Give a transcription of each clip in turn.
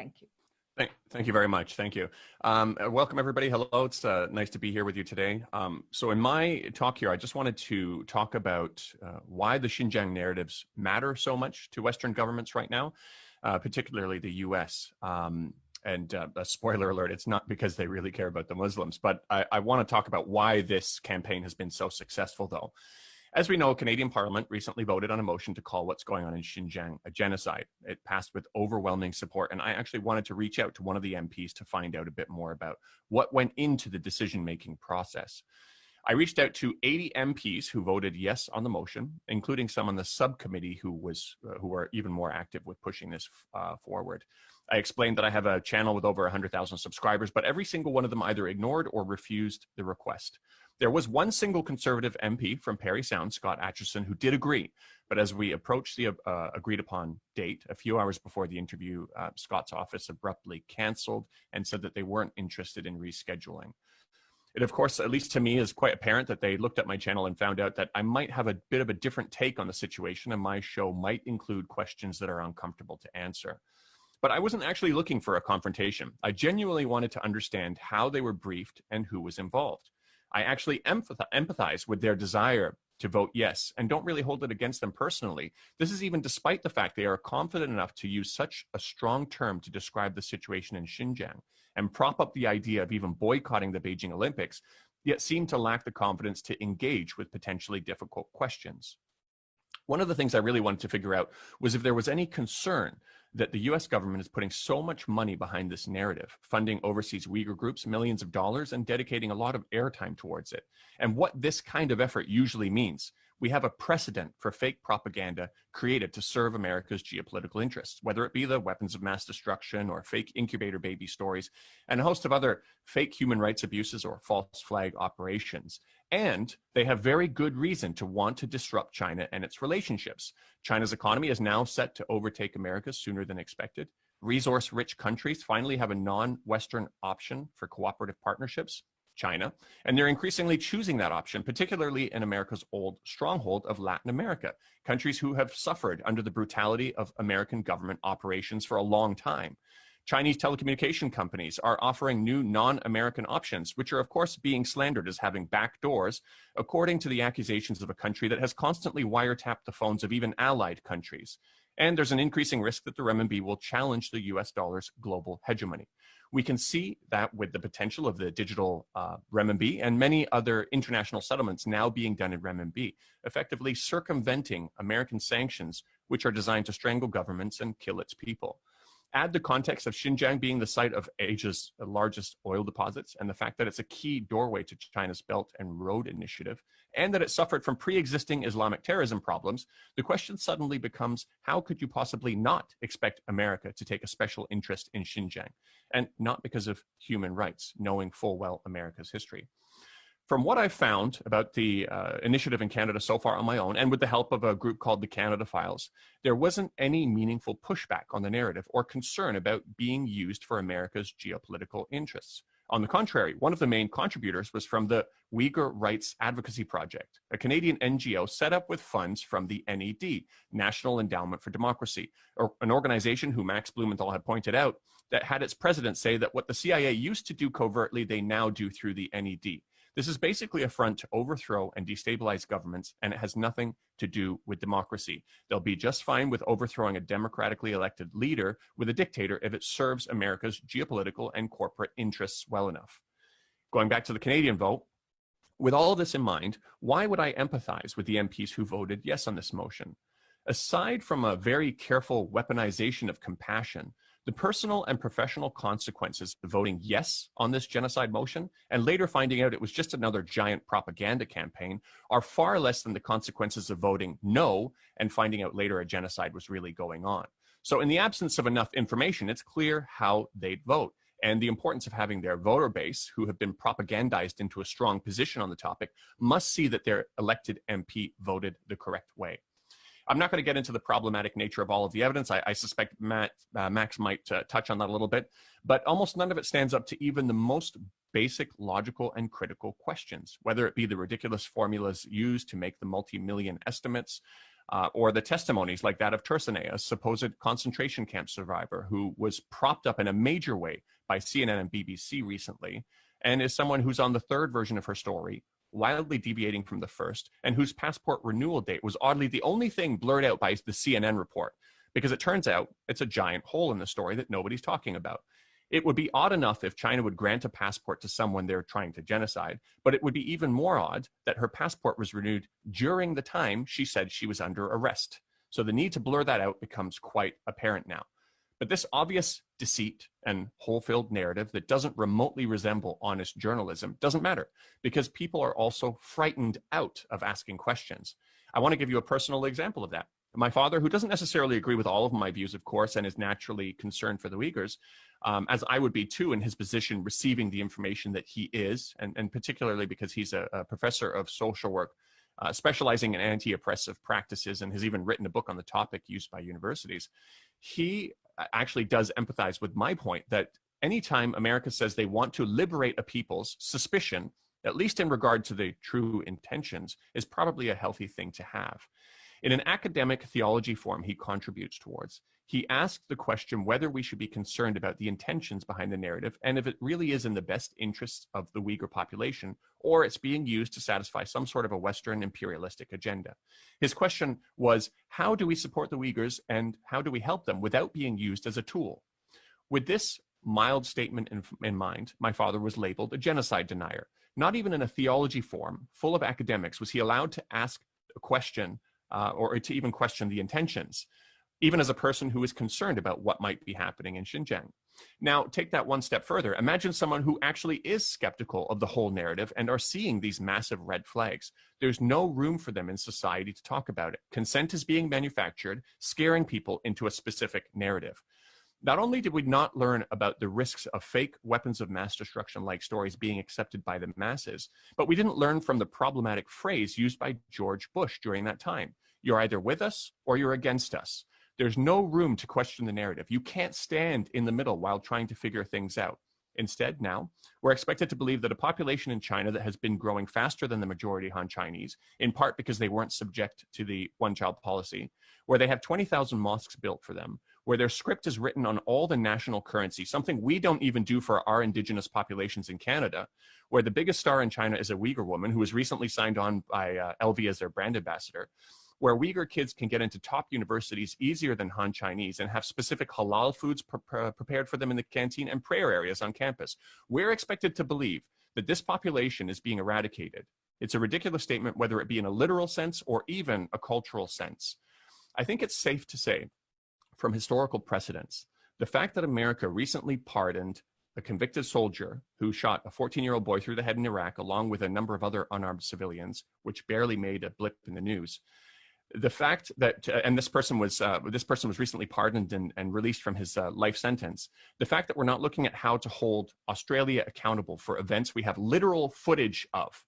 Thank you. Thank you very much. Thank you. Welcome, everybody. Hello. It's nice to be here with you today. So in my talk here, I just wanted to talk about why the Xinjiang narratives matter so much to Western governments right now, particularly the U.S. And a spoiler alert, it's not because they really care about the Muslims, but I want to talk about why this campaign has been so successful, though. As we know, Canadian Parliament recently voted on a motion to call what's going on in Xinjiang a genocide. It passed with overwhelming support, and I actually wanted to reach out to one of the MPs to find out a bit more about what went into the decision-making process. I reached out to 80 MPs who voted yes on the motion, including some on the subcommittee who were even more active with pushing this forward. I explained that I have a channel with over 100,000 subscribers, but every single one of them either ignored or refused the request. There was one single Conservative MP from Parry Sound, Scott Atchison, who did agree. But as we approached the agreed upon date, a few hours before the interview, Scott's office abruptly canceled and said that they weren't interested in rescheduling. It, of course, at least to me, is quite apparent that they looked at my channel and found out that I might have a bit of a different take on the situation, and my show might include questions that are uncomfortable to answer. But I wasn't actually looking for a confrontation. I genuinely wanted to understand how they were briefed and who was involved. I actually empathize with their desire to vote yes and don't really hold it against them personally. This is even despite the fact they are confident enough to use such a strong term to describe the situation in Xinjiang and prop up the idea of even boycotting the Beijing Olympics, yet seem to lack the confidence to engage with potentially difficult questions. One of the things I really wanted to figure out was if there was any concern that the US government is putting so much money behind this narrative, funding overseas Uyghur groups millions of dollars and dedicating a lot of airtime towards it, and what this kind of effort usually means. We have a precedent for fake propaganda created to serve America's geopolitical interests, whether it be the weapons of mass destruction or fake incubator baby stories, and a host of other fake human rights abuses or false flag operations. And they have very good reason to want to disrupt China and its relationships. China's economy is now set to overtake America's sooner than expected. Resource-rich countries finally have a non-Western option for cooperative partnerships, China, and they're increasingly choosing that option, particularly in America's old stronghold of Latin America, countries who have suffered under the brutality of American government operations for a long time. Chinese telecommunication companies are offering new non-American options, which are, of course, being slandered as having back doors, according to the accusations of a country that has constantly wiretapped the phones of even allied countries. And there's an increasing risk that the renminbi will challenge the US dollar's global hegemony. We can see that with the potential of the digital renminbi and many other international settlements now being done in renminbi, effectively circumventing American sanctions, which are designed to strangle governments and kill its people. Add the context of Xinjiang being the site of Asia's largest oil deposits and the fact that it's a key doorway to China's Belt and Road Initiative, and that it suffered from pre-existing Islamic terrorism problems, the question suddenly becomes, how could you possibly not expect America to take a special interest in Xinjiang? And not because of human rights, knowing full well America's history. From what I've found about the initiative in Canada so far on my own, and with the help of a group called the Canada Files, there wasn't any meaningful pushback on the narrative or concern about being used for America's geopolitical interests. On the contrary, one of the main contributors was from the Uyghur Rights Advocacy Project, a Canadian NGO set up with funds from the NED, National Endowment for Democracy, or an organization who Max Blumenthal had pointed out that had its president say that what the CIA used to do covertly, they now do through the NED. This is basically a front to overthrow and destabilize governments, and it has nothing to do with democracy. They'll be just fine with overthrowing a democratically elected leader with a dictator if it serves America's geopolitical and corporate interests well enough. Going back to the Canadian vote, with all of this in mind, why would I empathize with the MPs who voted yes on this motion? Aside from a very careful weaponization of compassion, the personal and professional consequences of voting yes on this genocide motion and later finding out it was just another giant propaganda campaign are far less than the consequences of voting no and finding out later a genocide was really going on. So in the absence of enough information, it's clear how they'd vote and the importance of having their voter base, who have been propagandized into a strong position on the topic, must see that their elected MP voted the correct way. I'm not going to get into the problematic nature of all of the evidence. I suspect Max might touch on that a little bit, but almost none of it stands up to even the most basic logical and critical questions, whether it be the ridiculous formulas used to make the multi-million estimates, or the testimonies like that of Tursane, a supposed concentration camp survivor who was propped up in a major way by CNN and BBC recently, and is someone who's on the third version of her story, wildly deviating from the first, and whose passport renewal date was oddly the only thing blurred out by the CNN report, because it turns out it's a giant hole in the story that nobody's talking about. It would be odd enough if China would grant a passport to someone they're trying to genocide, but it would be even more odd that her passport was renewed during the time she said she was under arrest. So the need to blur that out becomes quite apparent now. But this obvious deceit and hole-filled narrative that doesn't remotely resemble honest journalism doesn't matter, because people are also frightened out of asking questions. I want to give you a personal example of that. My father, who doesn't necessarily agree with all of my views, of course, and is naturally concerned for the Uyghurs, as I would be too in his position receiving the information that he is, and particularly because he's a professor of social work, specializing in anti-oppressive practices, and has even written a book on the topic used by universities. He actually does empathize with my point that anytime America says they want to liberate a people's suspicion, at least in regard to the true intentions, is probably a healthy thing to have. In an academic theology form he contributes towards, he asked the question whether we should be concerned about the intentions behind the narrative and if it really is in the best interests of the Uyghur population, or it's being used to satisfy some sort of a Western imperialistic agenda. His question was, how do we support the Uyghurs and how do we help them without being used as a tool? With this mild statement in mind, my father was labeled a genocide denier. Not even in a theology form full of academics was he allowed to ask a question or to even question the intentions, even as a person who is concerned about what might be happening in Xinjiang. Now, take that one step further. Imagine someone who actually is skeptical of the whole narrative and are seeing these massive red flags. There's no room for them in society to talk about it. Consent is being manufactured, scaring people into a specific narrative. Not only did we not learn about the risks of fake weapons of mass destruction like stories being accepted by the masses, but we didn't learn from the problematic phrase used by George Bush during that time. You're either with us or you're against us. There's no room to question the narrative. You can't stand in the middle while trying to figure things out. Instead, now, we're expected to believe that a population in China that has been growing faster than the majority Han Chinese, in part because they weren't subject to the one-child policy, where they have 20,000 mosques built for them, where their script is written on all the national currency, something we don't even do for our indigenous populations in Canada, where the biggest star in China is a Uyghur woman who was recently signed on by LV as their brand ambassador, where Uyghur kids can get into top universities easier than Han Chinese and have specific halal foods prepared for them in the canteen and prayer areas on campus. We're expected to believe that this population is being eradicated. It's a ridiculous statement, whether it be in a literal sense or even a cultural sense. I think it's safe to say, from historical precedents, the fact that America recently pardoned a convicted soldier who shot a 14-year-old boy through the head in Iraq, along with a number of other unarmed civilians, which barely made a blip in the news. The fact that, and this person was recently pardoned and released from his life sentence. The fact that we're not looking at how to hold Australia accountable for events we have literal footage of,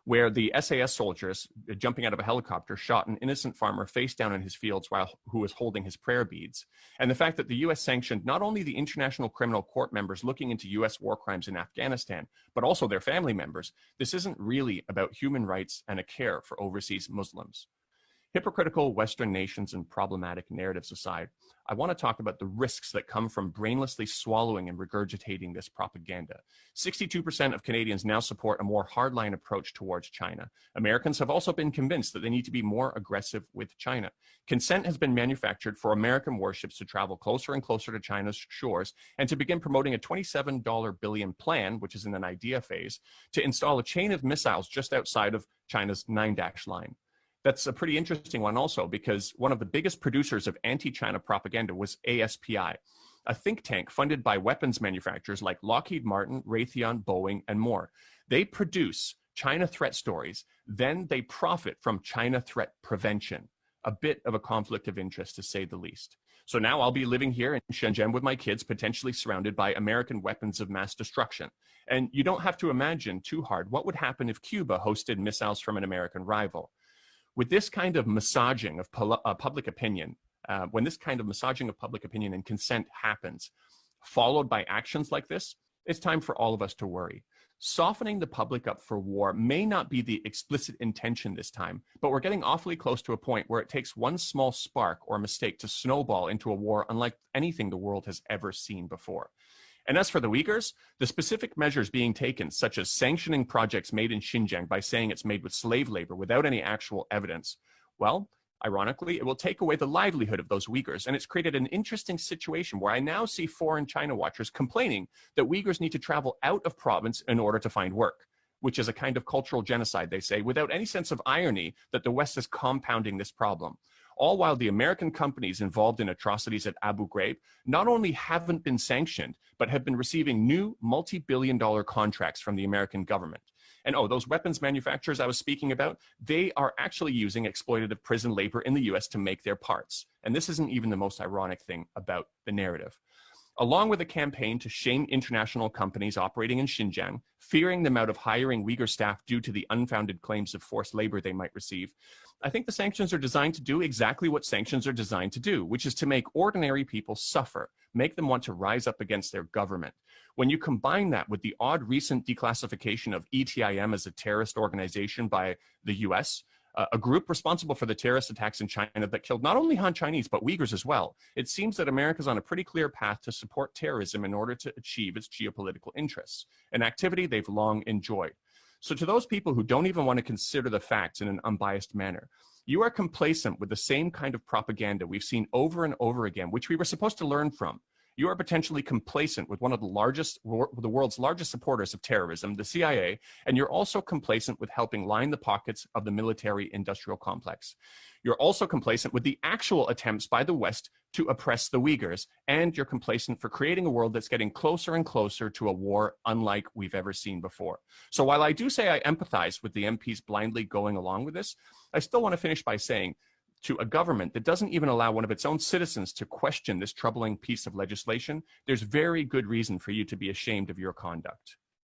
where the SAS soldiers jumping out of a helicopter shot an innocent farmer face down in his fields who was holding his prayer beads. And the fact that the US sanctioned not only the International Criminal Court members looking into US war crimes in Afghanistan, but also their family members. This isn't really about human rights and a care for overseas Muslims. Hypocritical Western nations and problematic narratives aside, I want to talk about the risks that come from brainlessly swallowing and regurgitating this propaganda. 62% of Canadians now support a more hardline approach towards China. Americans have also been convinced that they need to be more aggressive with China. Consent has been manufactured for American warships to travel closer and closer to China's shores and to begin promoting a $27 billion plan, which is in an idea phase, to install a chain of missiles just outside of China's 9-dash line. That's a pretty interesting one also, because one of the biggest producers of anti-China propaganda was ASPI, a think tank funded by weapons manufacturers like Lockheed Martin, Raytheon, Boeing, and more. They produce China threat stories, then they profit from China threat prevention. A bit of a conflict of interest, to say the least. So now I'll be living here in Shenzhen with my kids, potentially surrounded by American weapons of mass destruction. And you don't have to imagine too hard what would happen if Cuba hosted missiles from an American rival. With this kind of massaging of public opinion, when this kind of massaging of public opinion and consent happens, followed by actions like this, it's time for all of us to worry. Softening the public up for war may not be the explicit intention this time, but we're getting awfully close to a point where it takes one small spark or mistake to snowball into a war unlike anything the world has ever seen before. And as for the Uyghurs, the specific measures being taken, such as sanctioning projects made in Xinjiang by saying it's made with slave labor without any actual evidence, well, ironically, it will take away the livelihood of those Uyghurs, and it's created an interesting situation where I now see foreign China watchers complaining that Uyghurs need to travel out of province in order to find work, which is a kind of cultural genocide, they say, without any sense of irony that the West is compounding this problem. All while the American companies involved in atrocities at Abu Ghraib not only haven't been sanctioned, but have been receiving new multi-billion-dollar contracts from the American government. And oh, those weapons manufacturers I was speaking about, they are actually using exploitative prison labor in the US to make their parts. And this isn't even the most ironic thing about the narrative. Along with a campaign to shame international companies operating in Xinjiang, fearing them out of hiring Uyghur staff due to the unfounded claims of forced labor they might receive, I think the sanctions are designed to do exactly what sanctions are designed to do, which is to make ordinary people suffer, make them want to rise up against their government. When you combine that with the odd recent declassification of ETIM as a terrorist organization by the US, a group responsible for the terrorist attacks in China that killed not only Han Chinese, but Uyghurs as well, it seems that America's on a pretty clear path to support terrorism in order to achieve its geopolitical interests, an activity they've long enjoyed. So to those people who don't even want to consider the facts in an unbiased manner, you are complacent with the same kind of propaganda we've seen over and over again, which we were supposed to learn from. You are potentially complacent with one of the world's largest supporters of terrorism, the CIA, and you're also complacent with helping line the pockets of the military-industrial complex. You're also complacent with the actual attempts by the West to oppress the Uyghurs, and you're complacent for creating a world that's getting closer and closer to a war unlike we've ever seen before. So while I do say I empathize with the MPs blindly going along with this, I still want to finish by saying, to a government that doesn't even allow one of its own citizens to question this troubling piece of legislation, there's very good reason for you to be ashamed of your conduct.